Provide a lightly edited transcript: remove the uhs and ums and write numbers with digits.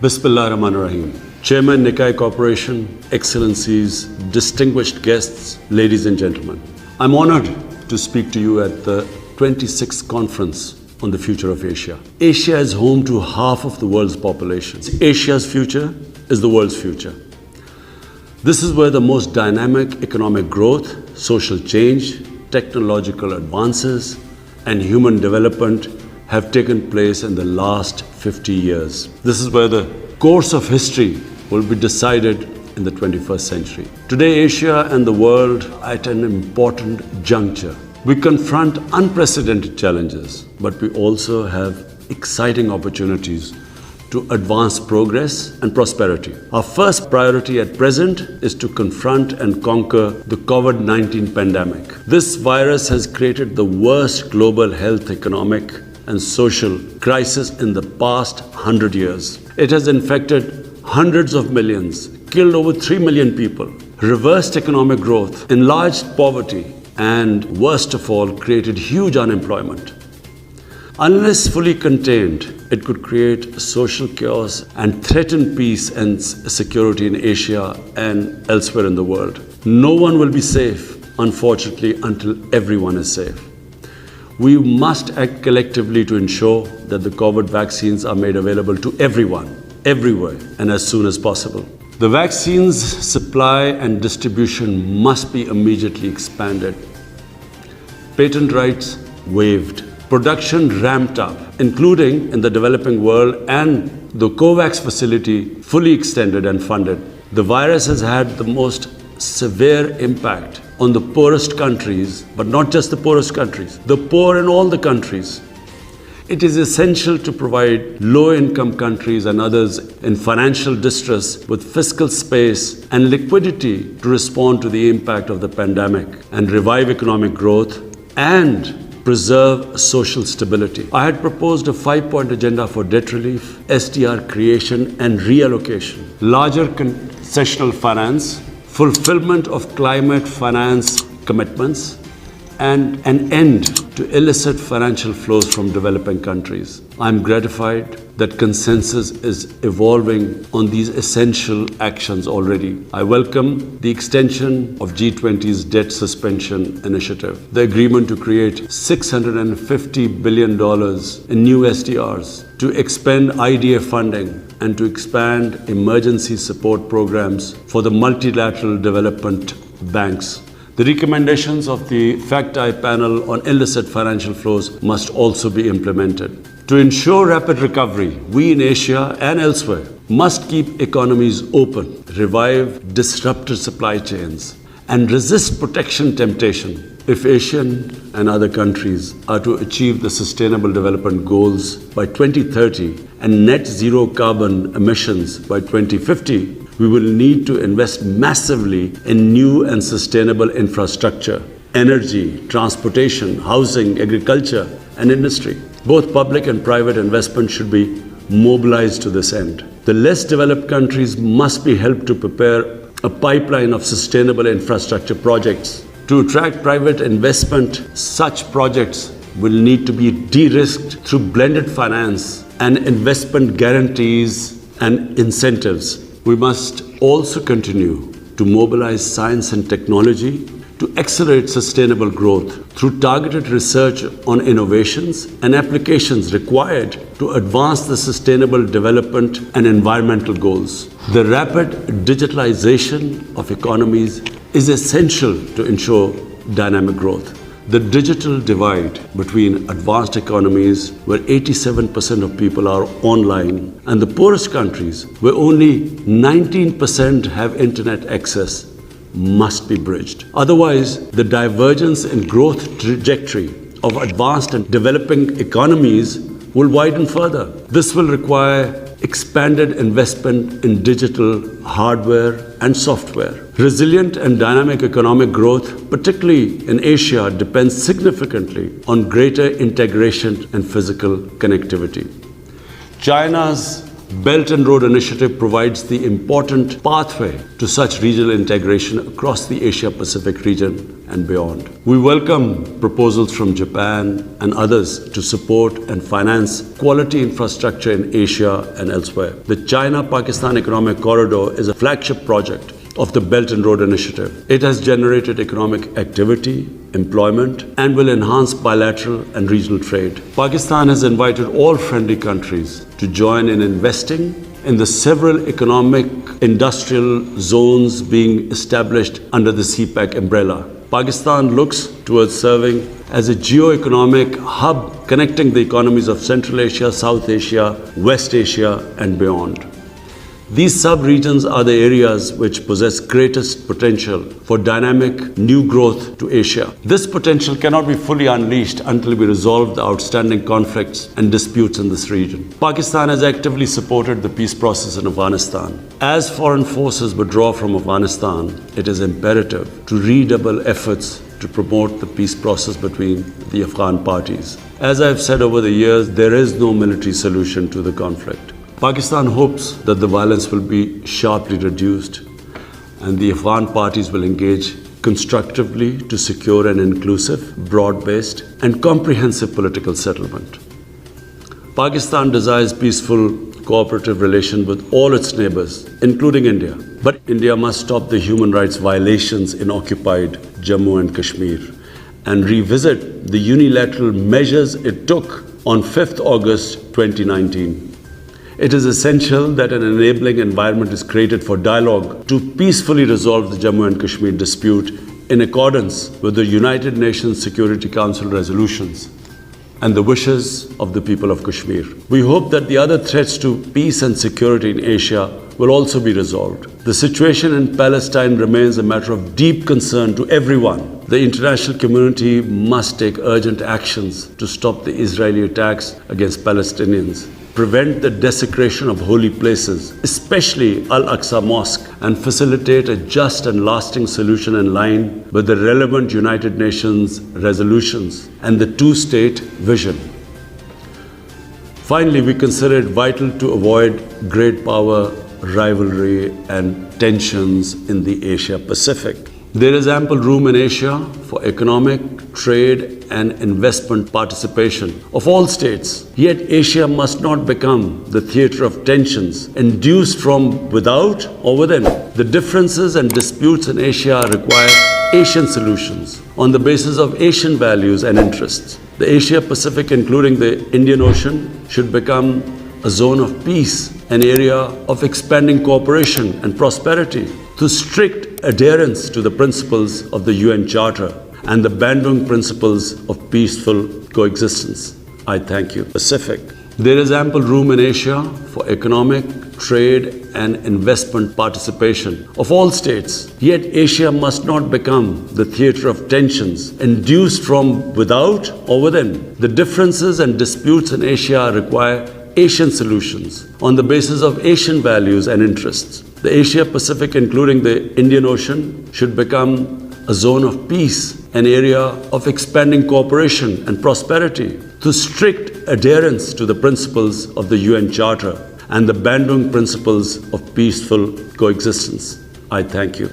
Bismillah Rahman Rahim. Chairman Nikkei Corporation, Excellencies, distinguished guests, ladies and gentlemen. I'm honored to speak to you at the 26th Conference on the Future of Asia. Asia is home to half of the world's population. Asia's future is the world's future. This is where the most dynamic economic growth, social change, technological advances, and human development have taken place in the last 50 years. This is where the course of history will be decided in the 21st century. Today, Asia and the world are at an important juncture. We confront unprecedented challenges, but we also have exciting opportunities to advance progress and prosperity. Our first priority at present is to confront and conquer the COVID-19 pandemic. This virus has created the worst global health, economic, and social crisis in the past 100 years. It has infected hundreds of millions, killed over 3 million people, reversed economic growth, enlarged poverty, and worst of all, created huge unemployment. Unless fully contained, it could create social chaos and threaten peace and security in Asia and elsewhere in the world. No one will be safe, unfortunately, until everyone is safe. We must act collectively to ensure that the COVID vaccines are made available to everyone, everywhere, and as soon as possible. The vaccines supply and distribution must be immediately expanded. Patent rights waived. Production ramped up, including in the developing world, and the COVAX facility fully extended and funded. The virus has had the most severe impact on the poorest countries, but not just the poorest countries, the poor in all the countries. It is essential to provide low-income countries and others in financial distress with fiscal space and liquidity to respond to the impact of the pandemic and revive economic growth and preserve social stability. I had proposed a 5-point agenda for debt relief, SDR creation and reallocation, larger concessional finance, fulfillment of climate finance commitments, and an end to illicit financial flows from developing countries. I'm gratified that consensus is evolving on these essential actions already. I welcome the extension of G20's debt suspension initiative, the agreement to create $650 billion in new SDRs, to expend IDA funding, and to expand emergency support programs for the multilateral development banks. The recommendations of the FACT-I panel on illicit financial flows must also be implemented. To ensure rapid recovery, we in Asia and elsewhere must keep economies open, revive disrupted supply chains, and resist protection temptation. If Asian and other countries are to achieve the Sustainable Development Goals by 2030 and net zero carbon emissions by 2050, we will need to invest massively in new and sustainable infrastructure, energy, transportation, housing, agriculture, and industry. Both public and private investment should be mobilized to this end. The less developed countries must be helped to prepare a pipeline of sustainable infrastructure projects. To attract private investment, such projects will need to be de-risked through blended finance and investment guarantees and incentives. We must also continue to mobilize science and technology to accelerate sustainable growth through targeted research on innovations and applications required to advance the sustainable development and environmental goals. The rapid digitalization of economies is essential to ensure dynamic growth. The digital divide between advanced economies, where 87% of people are online, and the poorest countries, where only 19% have internet access, must be bridged. Otherwise, the divergence in growth trajectory of advanced and developing economies will widen further. This will require expanded investment in digital hardware and software. Resilient and dynamic economic growth, particularly in Asia, depends significantly on greater integration and physical connectivity. China's Belt and Road Initiative provides the important pathway to such regional integration across the Asia-Pacific region and beyond. We welcome proposals from Japan and others to support and finance quality infrastructure in Asia and elsewhere. The China-Pakistan Economic Corridor is a flagship project of the Belt and Road Initiative. It has generated economic activity, employment, and will enhance bilateral and regional trade. Pakistan has invited all friendly countries to join in investing in the several economic industrial zones being established under the CPEC umbrella. Pakistan looks towards serving as a geo-economic hub connecting the economies of Central Asia, South Asia, West Asia, and beyond. These sub-regions are the areas which possess greatest potential for dynamic new growth to Asia. This potential cannot be fully unleashed until we resolve the outstanding conflicts and disputes in this region. Pakistan has actively supported the peace process in Afghanistan. As foreign forces withdraw from Afghanistan, it is imperative to redouble efforts to promote the peace process between the Afghan parties. As I have said over the years, there is no military solution to the conflict. Pakistan hopes that the violence will be sharply reduced and the Afghan parties will engage constructively to secure an inclusive, broad-based and comprehensive political settlement. Pakistan desires peaceful, cooperative relations with all its neighbors, including India. But India must stop the human rights violations in occupied Jammu and Kashmir and revisit the unilateral measures it took on 5th August 2019. It is essential that an enabling environment is created for dialogue to peacefully resolve the Jammu and Kashmir dispute in accordance with the United Nations Security Council resolutions and the wishes of the people of Kashmir. We hope that the other threats to peace and security in Asia will also be resolved. The situation in Palestine remains a matter of deep concern to everyone. The international community must take urgent actions to stop the Israeli attacks against Palestinians, prevent the desecration of holy places, especially Al-Aqsa Mosque, and facilitate a just and lasting solution in line with the relevant United Nations resolutions and the two-state vision. Finally, we consider it vital to avoid great power rivalry and tensions in the Asia-Pacific. There is ample room in Asia for economic, trade and investment participation of all states. Yet Asia must not become the theatre of tensions induced from without or within. The differences and disputes in Asia require Asian solutions on the basis of Asian values and interests. The Asia-Pacific, including the Indian Ocean, should become a zone of peace, an area of expanding cooperation and prosperity, through strict adherence to the principles of the UN Charter and the Bandung principles of peaceful coexistence. I thank you. Pacific. There is ample room in Asia for economic, trade and investment participation of all states. Yet Asia must not become the theatre of tensions induced from without or within. The differences and disputes in Asia require Asian solutions on the basis of Asian values and interests. The Asia-Pacific, including the Indian Ocean, should become a zone of peace, an area of expanding cooperation and prosperity, through strict adherence to the principles of the UN Charter and the Bandung principles of peaceful coexistence. I thank you.